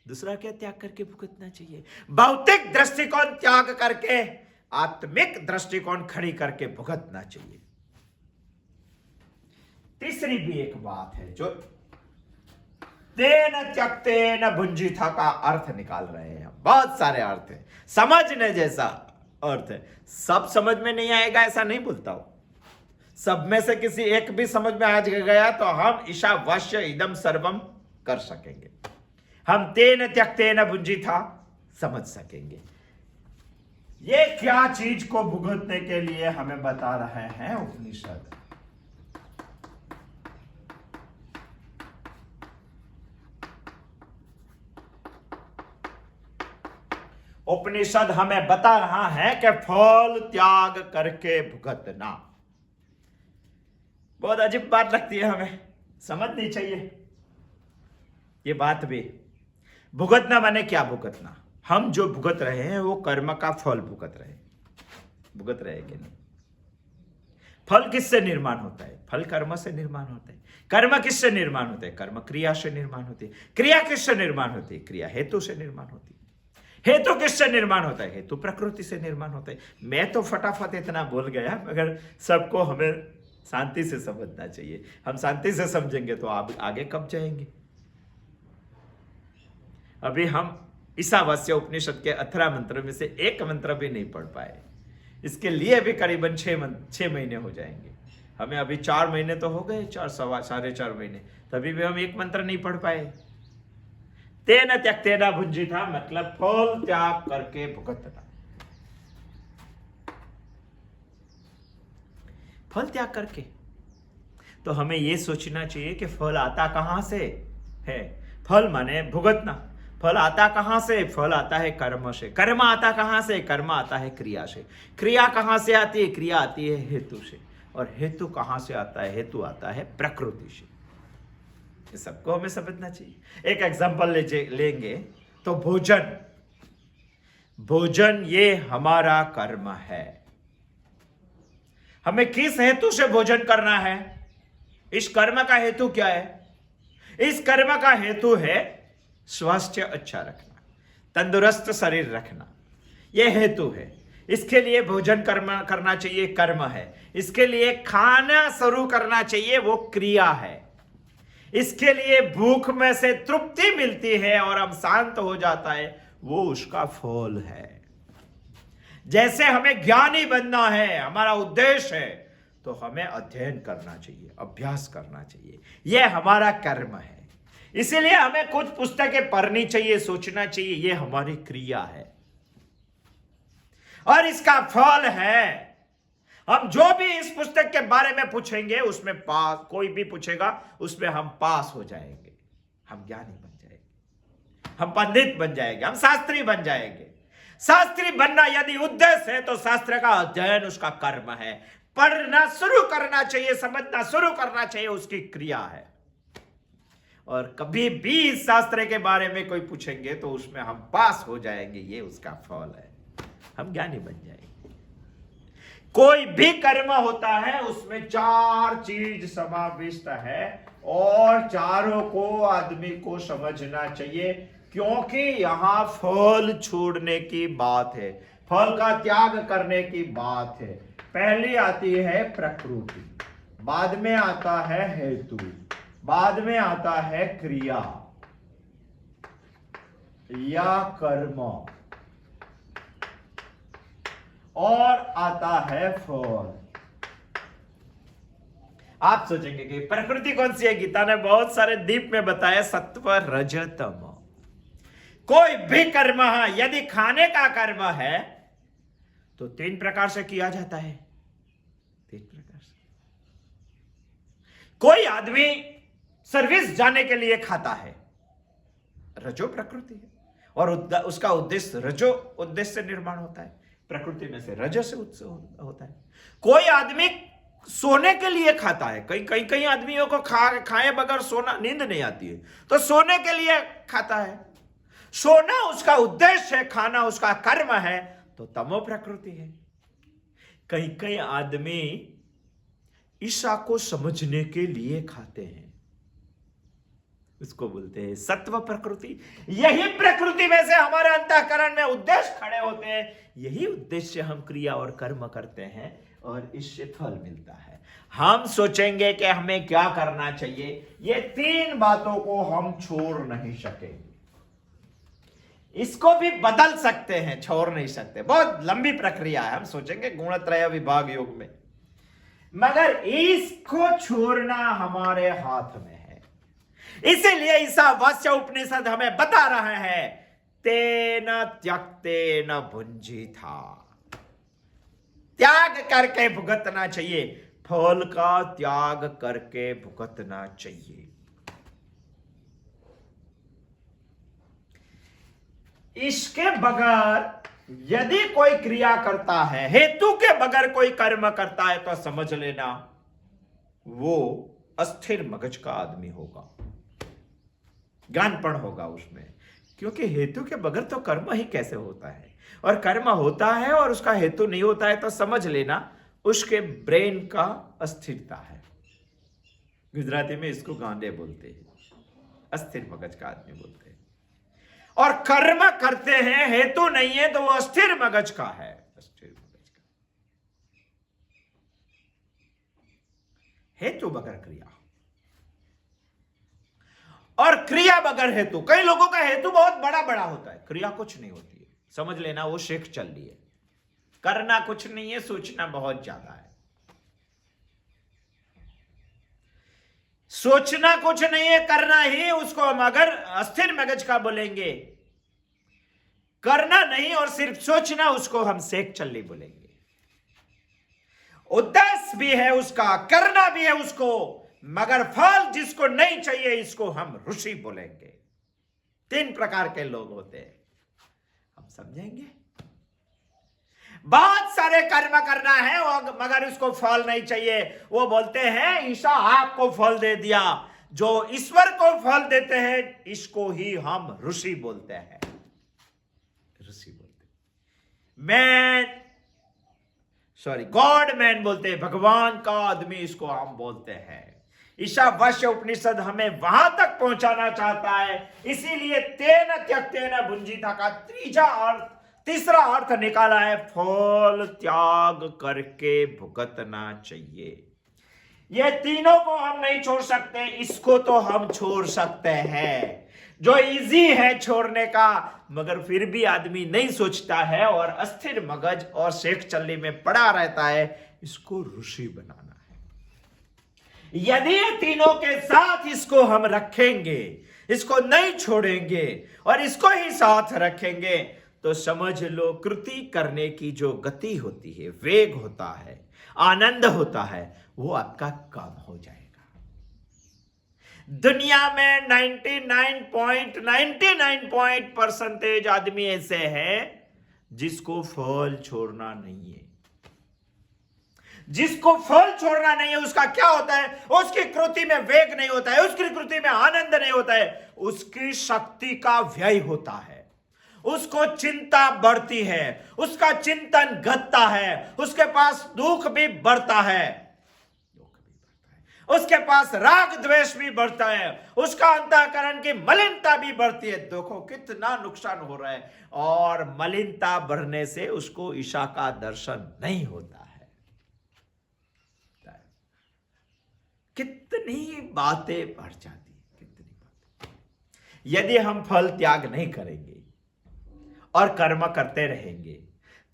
दूसरा क्या त्याग करके भुगतना चाहिए? भौतिक दृष्टिकोण त्याग करके आत्मिक दृष्टिकोण खड़ी करके भुगतना चाहिए। तीसरी भी एक बात है जो तेन त्यक्तेन भुंजीथा का अर्थ निकाल रहे हैं। बहुत सारे अर्थ है, समझने जैसा अर्थ है। सब समझ में नहीं आएगा ऐसा नहीं बोलता हूं, सब में से किसी एक भी समझ में आ गया तो हम ईशावास्य इदम सर्वम कर सकेंगे, हम तेन त्यक्तेन भुंजीथा समझ सकेंगे। ये क्या चीज को भुगतने के लिए हमें बता रहे हैं उपनिषद? उपनिषद हमें बता रहा है कि फल त्याग करके भुगतना। बहुत अजीब बात लगती है, हमें समझनी चाहिए ये बात भी। भुगतना माने क्या भुगतना? हम जो भुगत रहे हैं वो कर्म का फल भुगत रहे कि नहीं? फल किससे निर्माण होता है? फल कर्म से निर्माण होता है। कर्म किससे निर्माण होता है? कर्म क्रिया से निर्माण होती है। क्रिया किससे निर्माण होती है? क्रिया हेतु से निर्माण होती है। हेतु किससे निर्माण होता है? हेतु प्रकृति से निर्माण होता है। मैं तो फटाफट इतना बोल गया, मगर सबको हमें शांति से समझना चाहिए। हम शांति से समझेंगे तो आप आगे कब जाएंगे। अभी हम ईशावास्य उपनिषद के 18 मंत्र में से एक मंत्र भी नहीं पढ़ पाए। इसके लिए भी करीबन 6 महीने हो जाएंगे। हमें अभी 4 महीने तो हो गए, 4.5 महीने, तभी भी हम एक मंत्र नहीं पढ़ पाए। तेन त्यक्तेन भुंजीथा मतलब फल त्याग करके भुगतना। फल त्याग करके तो हमें यह सोचना चाहिए कि फल आता कहां से है? फल माने भुगतना। फल आता कहां से? फल आता है कर्म से। कर्म आता कहां से? कर्म आता है क्रिया से। क्रिया कहां से आती है? क्रिया आती है हेतु से। और हेतु कहां से आता है? हेतु आता है प्रकृति से। ये सबको हमें समझना चाहिए। एक एग्जांपल लेंगे तो भोजन ये हमारा कर्म है। हमें किस हेतु से भोजन करना है? इस कर्म का हेतु क्या है? इस कर्म का हेतु है स्वास्थ्य अच्छा रखना, तंदुरुस्त शरीर रखना। यह हेतु है। इसके लिए भोजन करना चाहिए, कर्म है। इसके लिए खाना शुरू करना चाहिए, वो क्रिया है। इसके लिए भूख में से तृप्ति मिलती है और हम शांत हो जाता है, वो उसका फल है। जैसे हमें ज्ञानी बनना है, हमारा उद्देश्य है, तो हमें अध्ययन करना चाहिए, अभ्यास करना चाहिए। यह हमारा कर्म है। इसीलिए हमें कुछ पुस्तकें पढ़नी चाहिए, सोचना चाहिए। यह हमारी क्रिया है और इसका फल है। हम जो भी इस पुस्तक के बारे में पूछेंगे उसमें पास, कोई भी पूछेगा उसमें हम पास हो जाएंगे, हम ज्ञानी बन जाएंगे, हम पंडित बन जाएंगे, हम शास्त्री बन जाएंगे। शास्त्री बनना यदि उद्देश्य है तो शास्त्र का अध्ययन उसका कर्म है। पढ़ना शुरू करना चाहिए, समझना शुरू करना चाहिए, उसकी क्रिया है। और कभी भी इस शास्त्र के बारे में कोई पूछेंगे तो उसमें हम पास हो जाएंगे, ये उसका फल है, हम ज्ञानी बन जाएंगे। कोई भी कर्म होता है उसमें 4 चीज समाविष्ट है और चारों को आदमी को समझना चाहिए, क्योंकि यहां फल छोड़ने की बात है, फल का त्याग करने की बात है। पहली आती है प्रकृति, बाद में आता है हेतु, बाद में आता है क्रिया या कर्म, और आता है फल। आप सोचेंगे कि प्रकृति कौन सी है? गीता ने बहुत सारे दीप में बताया, सत्व रज तम। कोई भी कर्म है, यदि खाने का कर्म है तो 3 प्रकार से किया जाता है। 3 प्रकार से। कोई आदमी सर्विस जाने के लिए खाता है, रजो प्रकृति है, और उसका उद्देश्य रजो उद्देश्य से निर्माण होता है। प्रकृति में से रज से उत्सव होता है। कोई आदमी सोने के लिए खाता है। कई कई कई आदमियों को खाए बगैर सोना नींद नहीं आती है, तो सोने के लिए खाता है। सोना उसका उद्देश्य है, खाना उसका कर्म है, तो तमो प्रकृति है। कई कई आदमी ईशा को समझने के लिए खाते हैं, उसको बोलते हैं सत्व प्रकृति। यही प्रकृति में से हमारे अंतःकरण में उद्देश्य खड़े होते हैं, यही उद्देश्य हम क्रिया और कर्म करते हैं और इससे फल मिलता है। हम सोचेंगे कि हमें क्या करना चाहिए, ये तीन बातों को हम छोड़ नहीं सकेंगे। इसको भी बदल सकते हैं, छोड़ नहीं सकते। बहुत लंबी प्रक्रिया है, हम सोचेंगे गुणत्रय विभाग योग में, मगर इसको छोड़ना हमारे हाथ में है। इसीलिए ईशावास्य उपनिषद हमें बता रहा है, तेन त्यक्तेन भुंजीथा, त्याग करके भुगतना चाहिए, फल का त्याग करके भुगतना चाहिए। इसके बगैर यदि कोई क्रिया करता है, हेतु के बगैर कोई कर्म करता है, तो समझ लेना वो अस्थिर मगज का आदमी होगा, ज्ञानपण होगा उसमें। क्योंकि हेतु के बगैर तो कर्म ही कैसे होता है, और कर्म होता है और उसका हेतु नहीं होता है, तो समझ लेना उसके ब्रेन का अस्थिरता है। गुजराती में इसको गांडे बोलते हैं, अस्थिर मगज का आदमी बोलते हैं। और कर्म करते हैं, हेतु नहीं है, तो वो अस्थिर मगज का है, अस्थिर मगज का। हेतु बगैर क्रिया और क्रिया बगैर हेतु। कई लोगों का हेतु बहुत बड़ा बड़ा होता है, क्रिया कुछ नहीं होती है, समझ लेना वो शेख चल रही है। करना कुछ नहीं है, सोचना बहुत ज्यादा है। सोचना कुछ नहीं है, करना ही उसको हम अगर अस्थिर मगज का बोलेंगे। करना नहीं और सिर्फ सोचना, उसको हम शेख चल्ली बोलेंगे। उद्देश्य भी है उसका, करना भी है उसको, मगर फल जिसको नहीं चाहिए, इसको हम ऋषि बोलेंगे। तीन प्रकार के लोग होते हैं, हम समझेंगे। बहुत सारे कर्म करना है मगर उसको फल नहीं चाहिए, वो बोलते हैं ईशा आपको फल दे दिया। जो ईश्वर को फल देते हैं, इसको ही हम ऋषि बोलते हैं, ऋषि बोलते मैन, सॉरी गॉड मैन बोलते हैं, भगवान का आदमी इसको हम बोलते हैं। ईशावास्य उपनिषद हमें वहां तक पहुंचाना चाहता है। इसीलिए तेन त्यक्तेन भुंजीथा का तीसरा अर्थ निकाला है, फल त्याग करके भुगतना चाहिए। ये तीनों को हम नहीं छोड़ सकते, इसको तो हम छोड़ सकते हैं, जो इजी है छोड़ने का, मगर फिर भी आदमी नहीं सोचता है और अस्थिर मगज और शेख चल्ली में पड़ा रहता है। इसको ऋषि बनाना है। यदि ये तीनों के साथ इसको हम रखेंगे, इसको नहीं छोड़ेंगे और इसको ही साथ रखेंगे, तो समझ लो कृति करने की जो गति होती है, वेग होता है, आनंद होता है, वो आपका कम हो जाएगा। दुनिया में 99.99% आदमी ऐसे हैं जिसको फल छोड़ना नहीं है। जिसको फल छोड़ना नहीं है, उसका क्या होता है, उसकी कृति में वेग नहीं होता है, उसकी कृति में आनंद नहीं होता है, उसकी शक्ति का व्यय होता है, उसको चिंता बढ़ती है, उसका चिंतन घटता है, उसके पास दुख भी बढ़ता है, उसके पास राग द्वेष भी बढ़ता है, उसका अंतःकरण की मलिनता भी बढ़ती है। देखो कितना नुकसान हो रहा है, और मलिनता बढ़ने से उसको ईशा का दर्शन नहीं होता है। कितनी बातें बढ़ जाती, कितनी बातें। यदि हम फल त्याग नहीं करेंगे और कर्म करते रहेंगे,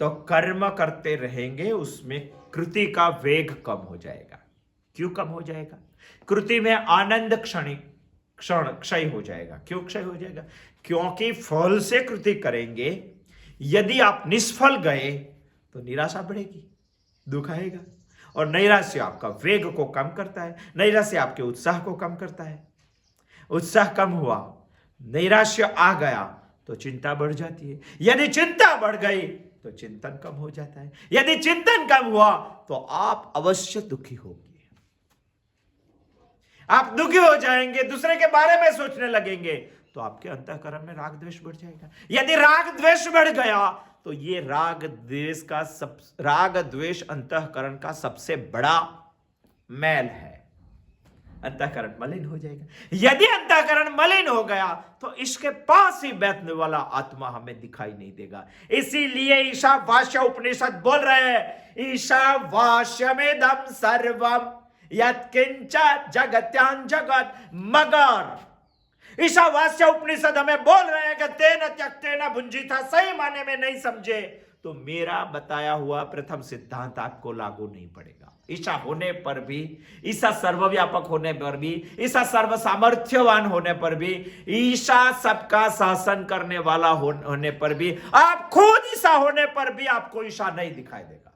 तो कर्म करते रहेंगे, उसमें कृति का वेग कम हो जाएगा। क्यों कम हो जाएगा? कृति में आनंद क्षय हो जाएगा। क्यों क्षय हो जाएगा? क्योंकि फल से कृति करेंगे, यदि आप निष्फल गए तो निराशा बढ़ेगी, दुख आएगा, और नैराश्य आपका वेग को कम करता है, नैराश्य आपके उत्साह को कम करता है। उत्साह कम हुआ, नैराश्य आ गया तो चिंता बढ़ जाती है। यदि चिंता बढ़ गई तो चिंतन कम हो जाता है। यदि चिंतन कम हुआ तो आप अवश्य दुखी होंगे, आप दुखी हो जाएंगे, दूसरे के बारे में सोचने लगेंगे, तो आपके अंतःकरण में राग द्वेष बढ़ जाएगा। यदि राग द्वेष बढ़ गया तो ये राग द्वेष अंतःकरण का सबसे बड़ा मैल है। अंतःकरण मलिन हो जाएगा। यदि अंतःकरण मलिन हो गया तो इसके पास ही बैठने वाला आत्मा हमें दिखाई नहीं देगा। इसीलिए ईशावास्य उपनिषद बोल रहे हैं, ईशावास्यमिदं सर्वम यत्किंच जगत्यां जगत। मगर ईशावास्य उपनिषद हमें बोल रहे हैं कि तेन त्यक्तेन भुंजीथा, सही माने में नहीं समझे तो मेरा बताया हुआ प्रथम सिद्धांत आपको लागू नहीं पड़ेगा। ईशा होने पर भी, ईशा सर्वव्यापक होने पर भी, ईशा सर्व सामर्थ्यवान होने पर भी, ईशा सबका शासन करने वाला होने पर भी, आप खुद ईशा होने पर भी आपको ईशा नहीं दिखाई देगा।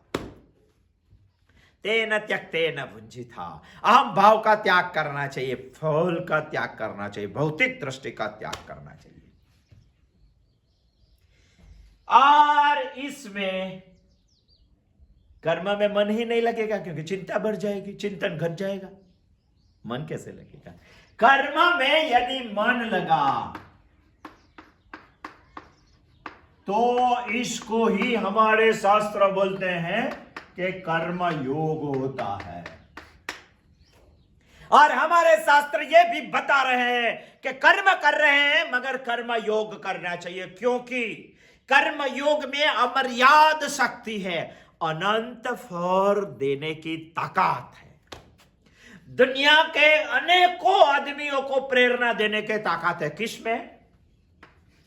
तेन त्यक्तेन भुंजीथा, अहम भाव का त्याग करना चाहिए, फल का त्याग करना चाहिए, भौतिक दृष्टि का त्याग करना चाहिए। और इसमें कर्म में मन ही नहीं लगेगा, क्योंकि चिंता बढ़ जाएगी, चिंतन घट जाएगा। मन कैसे लगेगा? कर्म में यदि मन लगा तो इसको ही हमारे शास्त्र बोलते हैं कि कर्म योग होता है। और हमारे शास्त्र ये भी बता रहे हैं कि कर्म कर रहे हैं मगर कर्म योग करना चाहिए, क्योंकि कर्म योग में अमर्याद शक्ति है, अनंत फल देने की ताकत है। दुनिया के अनेकों आदमियों को प्रेरणा देने की ताकत है। किसमें?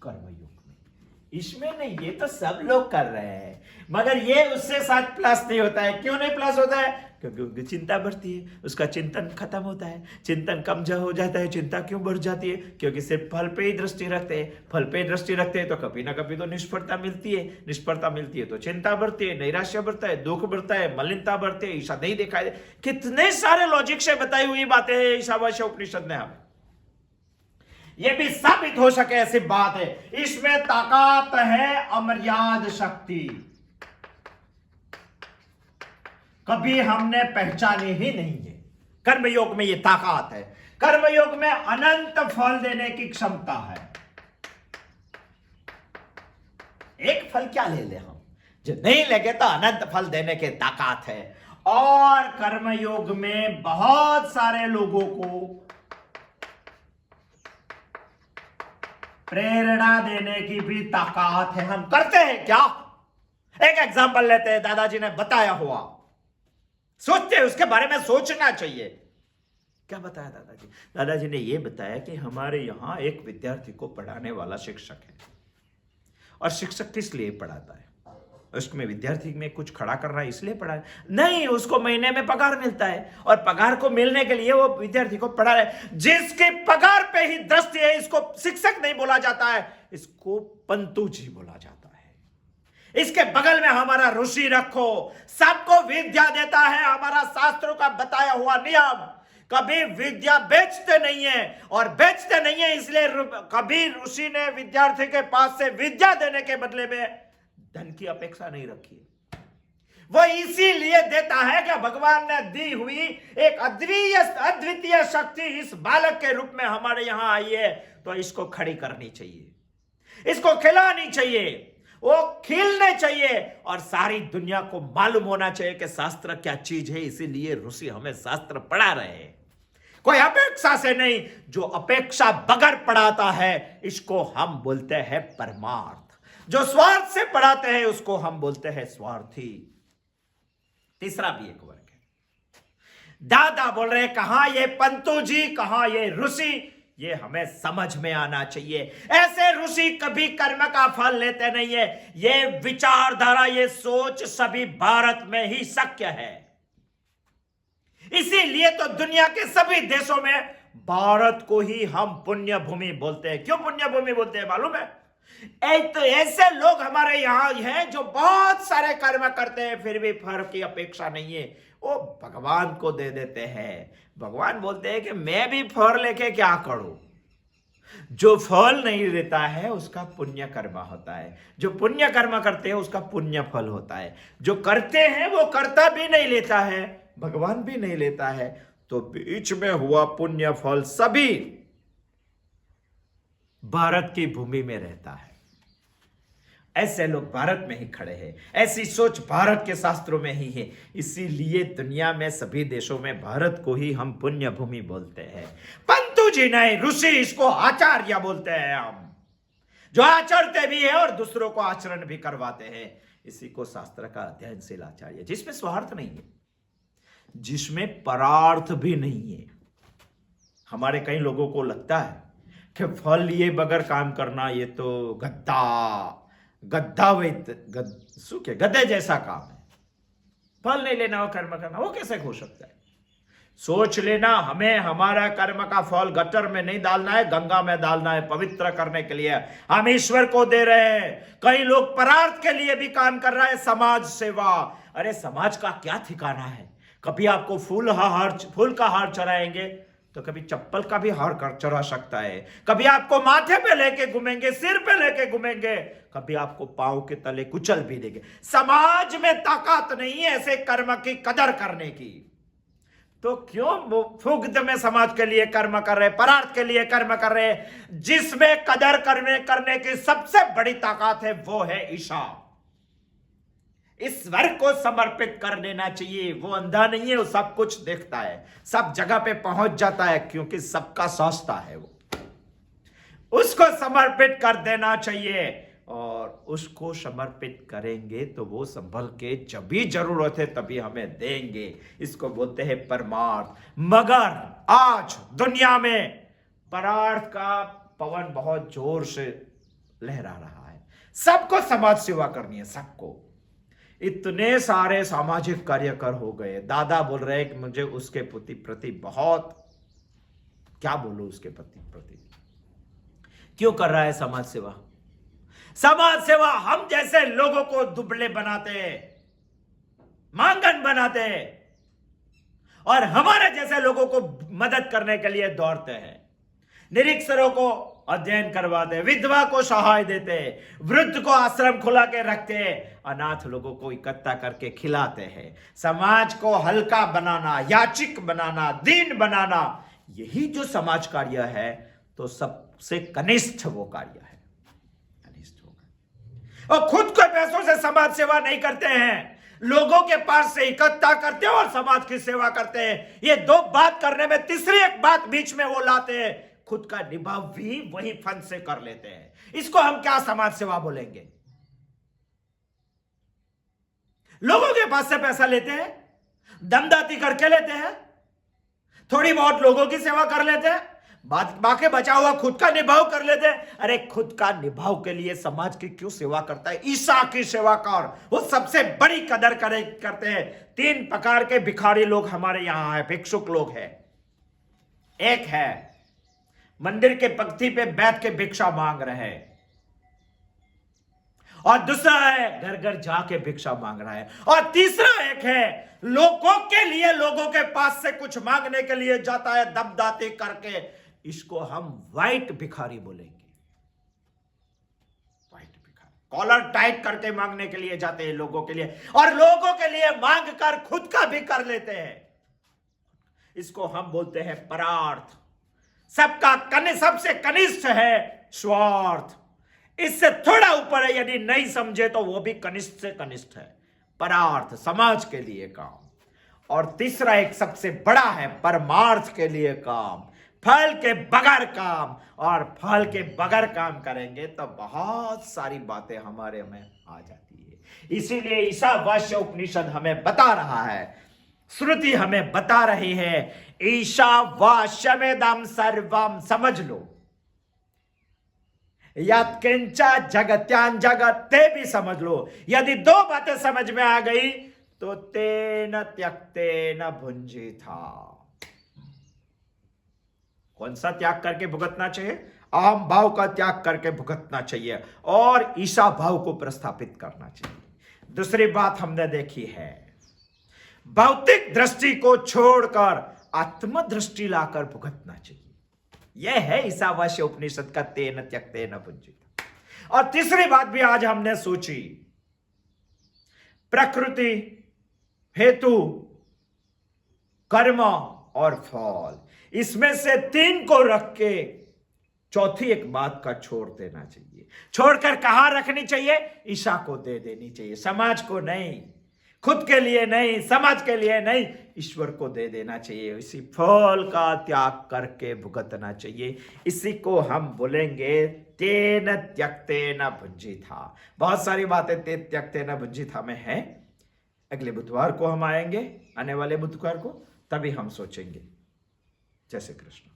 कर्मयोग में। इसमें नहीं, ये तो सब लोग कर रहे हैं, मगर ये उससे साथ प्लस नहीं होता है। क्यों नहीं प्लस होता है? क्योंकि उनकी चिंता बढ़ती है, उसका चिंतन खत्म होता है, चिंतन कम हो जाता है। चिंता क्यों बढ़ जाती है? क्योंकि सिर्फ फल पे ही दृष्टि रखते हैं। फल पे दृष्टि रखते हैं तो कभी ना कभी तो निष्फलता मिलती है, निष्फलता मिलती है तो चिंता बढ़ती है, नैराश्य बढ़ता है, दुख बढ़ता है, मलिनता बढ़ती है, ईशा नहीं दिखाई दे। कितने सारे लॉजिक से बताई हुई बातें हैं ईशावास्य उपनिषद में। हमें यह भी साबित हो सके ऐसी बात है। इसमें ताकत है, अमर्याद शक्ति, कभी हमने पहचानी ही नहीं है। कर्मयोग में यह ताकत है। कर्मयोग में अनंत फल देने की क्षमता है। एक फल क्या ले ले हम, जो नहीं लगे तो अनंत फल देने की ताकत है। और कर्मयोग में बहुत सारे लोगों को प्रेरणा देने की भी ताकत है। हम करते हैं क्या? एक एग्जांपल लेते हैं, दादाजी ने बताया हुआ, सोचते हैं उसके बारे में, सोचना चाहिए। क्या बताया दादाजी? दादाजी ने यह बताया कि हमारे यहां एक विद्यार्थी को पढ़ाने वाला शिक्षक है। और शिक्षक किस लिए पढ़ाता है? उसमें विद्यार्थी में कुछ खड़ा करना इसलिए पढ़ा नहीं, उसको महीने में पगार मिलता है और पगार को मिलने के लिए वो विद्यार्थी को पढ़ा रहा है। जिसके पगार पे ही दृष्टि है, इसको शिक्षक नहीं बोला जाता है, इसको पंतु जी बोला जाता है। इसके बगल में हमारा ऋषि रखो, सबको विद्या देता है। हमारा शास्त्रों का बताया हुआ नियम, कभी विद्या बेचते नहीं है, और बेचते नहीं है इसलिए कभी ऋषि ने विद्यार्थी के पास से विद्या देने के बदले में धन की अपेक्षा नहीं रखी। वो इसीलिए देता है कि भगवान ने दी हुई एक अद्वितीय शक्ति इस बालक के रूप में हमारे यहां आई है, तो इसको खड़ी करनी चाहिए, इसको खिलानी चाहिए, वो खिलने चाहिए, और सारी दुनिया को मालूम होना चाहिए कि शास्त्र क्या चीज है। इसीलिए ऋषि हमें शास्त्र पढ़ा रहे हैं, कोई अपेक्षा से नहीं। जो अपेक्षा बगैर पढ़ाता है, इसको हम बोलते हैं परमार्थ। जो स्वार्थ से पढ़ाते हैं, उसको हम बोलते हैं स्वार्थी। तीसरा भी एक वर्ग है। दादा बोल रहे हैं, कहां ये पंतु जी, कहां ये ऋषि, ये हमें समझ में आना चाहिए। ऐसे ऋषि कभी कर्म का फल लेते नहीं है। ये विचारधारा, ये सोच सभी भारत में ही शक्य है। इसीलिए तो दुनिया के सभी देशों में भारत को ही हम पुण्य भूमि बोलते हैं। क्यों पुण्य भूमि बोलते हैं मालूम है? तो ऐसे लोग हमारे यहां हैं जो बहुत सारे कर्म करते हैं, फिर भी फल की अपेक्षा नहीं है, वो भगवान को दे देते हैं। भगवान बोलते हैं कि मैं भी फल लेके क्या करूं, जो फल नहीं देता है उसका पुण्य कर्म होता है, जो पुण्य कर्म करते हैं उसका पुण्य फल होता है। जो करते हैं वो कर्ता भी नहीं लेता है, भगवान भी नहीं लेता है, तो बीच में हुआ पुण्य फल सभी भारत की भूमि में रहता है। ऐसे लोग भारत में ही खड़े हैं, ऐसी सोच भारत के शास्त्रों में ही है। इसीलिए दुनिया में सभी देशों में भारत को ही हम पुण्य भूमि बोलते हैं। पंतु जी नहीं, ऋषि इसको आचार्य बोलते हैं हम, जो आचरते भी है और दूसरों को आचरण भी करवाते हैं। इसी को शास्त्र का अध्ययनशील आचार्य, जिसमें स्वार्थ नहीं है, जिसमें परार्थ भी नहीं है। हमारे कई लोगों को लगता है कि फल लिए बगैर काम करना ये तो गधे जैसा काम है, फल नहीं लेना और कर्म करना, वो कैसे हो सकता है? सोच लेना, हमें हमारा कर्म का फल गटर में नहीं डालना है, गंगा में डालना है, पवित्र करने के लिए हम ईश्वर को दे रहे हैं। कई लोग परार्थ के लिए भी काम कर रहा है, समाज सेवा। अरे समाज का क्या ठिकाना है? कभी आपको फूल का हार चढ़ाएंगे तो कभी चप्पल का भी हार कर चढ़ा सकता है, कभी आपको माथे पे लेके घूमेंगे, सिर पे लेके घूमेंगे, कभी आपको पांव के तले कुचल भी देंगे। समाज में ताकत नहीं है ऐसे कर्म की कदर करने की, तो क्यों फुग्ध में समाज के लिए कर्म कर रहे, परार्थ के लिए कर्म कर रहे? जिसमें कदर करने की सबसे बड़ी ताकत है वो है ईशा। ईश्वर को समर्पित कर देना चाहिए। वो अंधा नहीं है, वो सब कुछ देखता है, सब जगह पे पहुंच जाता है, क्योंकि सबका शास्ता है। वो उसको समर्पित कर देना चाहिए, और उसको समर्पित करेंगे तो वो संभल के जब भी जरूरत है तभी हमें देंगे। इसको बोलते हैं परमार्थ। मगर आज दुनिया में परार्थ का पवन बहुत जोर से लहरा रहा है। सबको समाज सेवा करनी है, सबको। इतने सारे सामाजिक कार्यकर हो गए। दादा बोल रहे हैं कि मुझे उसके प्रति बहुत, क्या बोलूं, उसके प्रति क्यों कर रहा है समाज सेवा? समाज सेवा हम जैसे लोगों को दुबले बनाते, मांगन बनाते, और हमारे जैसे लोगों को मदद करने के लिए दौड़ते हैं। निरीक्षरों को अध्ययन करवाते, विधवा को सहाय देते, वृद्ध को आश्रम खुला के रखते, अनाथ लोगों को इकट्ठा करके खिलाते हैं। समाज को हल्का बनाना, याचिक बनाना, दीन बनाना, यही जो समाज कार्य है, तो सबसे कनिष्ठ वो कार्य है। कनिष्ठ होगा। और खुद को पैसों से समाज सेवा नहीं करते हैं, लोगों के पास से इकट्ठा करते हैं और समाज की सेवा करते हैं। ये दो बात करने में तीसरी एक बात बीच में वो लाते हैं, खुद का निभाव भी वही फंड से कर लेते हैं। इसको हम क्या समाज सेवा बोलेंगे? लोगों के पास से पैसा लेते हैं, दमदाती करके लेते हैं, थोड़ी बहुत लोगों की सेवा कर लेते हैं, बाकी बचा हुआ खुद का निभाव कर लेते हैं। अरे खुद का निभाव के लिए समाज की क्यों सेवा करता है? ईसा की सेवा कर, वो सबसे बड़ी कदर करते हैं। 3 प्रकार के भिखारी लोग हमारे यहां है, भिक्षुक लोग हैं। एक है मंदिर के पंक्ति पे बैठ के भिक्षा मांग रहे हैं, और दूसरा है घर घर जाके भिक्षा मांग रहा है, और तीसरा एक है लोगों के लिए, लोगों के पास से कुछ मांगने के लिए जाता है दमदाती करके। इसको हम व्हाइट भिखारी बोलेंगे। व्हाइट भिखारी कॉलर टाइट करके मांगने के लिए जाते हैं लोगों के लिए, और लोगों के लिए मांग कर खुद का भी कर लेते हैं। इसको हम बोलते हैं परार्थ। सबसे कनिष्ठ है स्वार्थ। इससे थोड़ा ऊपर है, यदि नहीं समझे तो वो भी कनिष्ठ से कनिष्ठ है। परार्थ समाज के लिए काम, और तीसरा एक सबसे बड़ा है परमार्थ के लिए काम, फल के बगैर काम। और फल के बगैर काम करेंगे तो बहुत सारी बातें हमारे में आ जाती है। इसीलिए ईशावास्य उपनिषद हमें बता रहा है, श्रुति हमें बता रही है, ईशावास्यमेदं सर्वम। समझ लो, यत्किंचा जगत्यां जगत, ते भी समझ लो। यदि 2 बातें समझ में आ गई तो तेन त्यक्तेन भुंजीथा। कौन सा त्याग करके भुगतना चाहिए? अहम भाव का त्याग करके भुगतना चाहिए, और ईशा भाव को प्रस्थापित करना चाहिए। दूसरी बात हमने देखी है, भौतिक दृष्टि को छोड़कर आत्म दृष्टि लाकर भुगतना चाहिए। यह है ईशावास्य उपनिषद का तेन त्यक्तेन भुंजीता। और तीसरी बात भी आज हमने सोची, प्रकृति, हेतु, कर्म और फल, इसमें से तीन को रख के चौथी एक बात का छोड़ देना चाहिए। छोड़कर कहां रखनी चाहिए? ईशा को दे देनी चाहिए, समाज को नहीं, खुद के लिए नहीं, समाज के लिए नहीं, ईश्वर को दे देना चाहिए। इसी फल का त्याग करके भुगतना चाहिए। इसी को हम बोलेंगे तेन त्यक्तेन भुंजीता। बहुत सारी बातें तेन त्यक्तेन भुंजीता में है। अगले बुधवार को हम आएंगे, आने वाले बुधवार को, तभी हम सोचेंगे। जय श्री कृष्ण।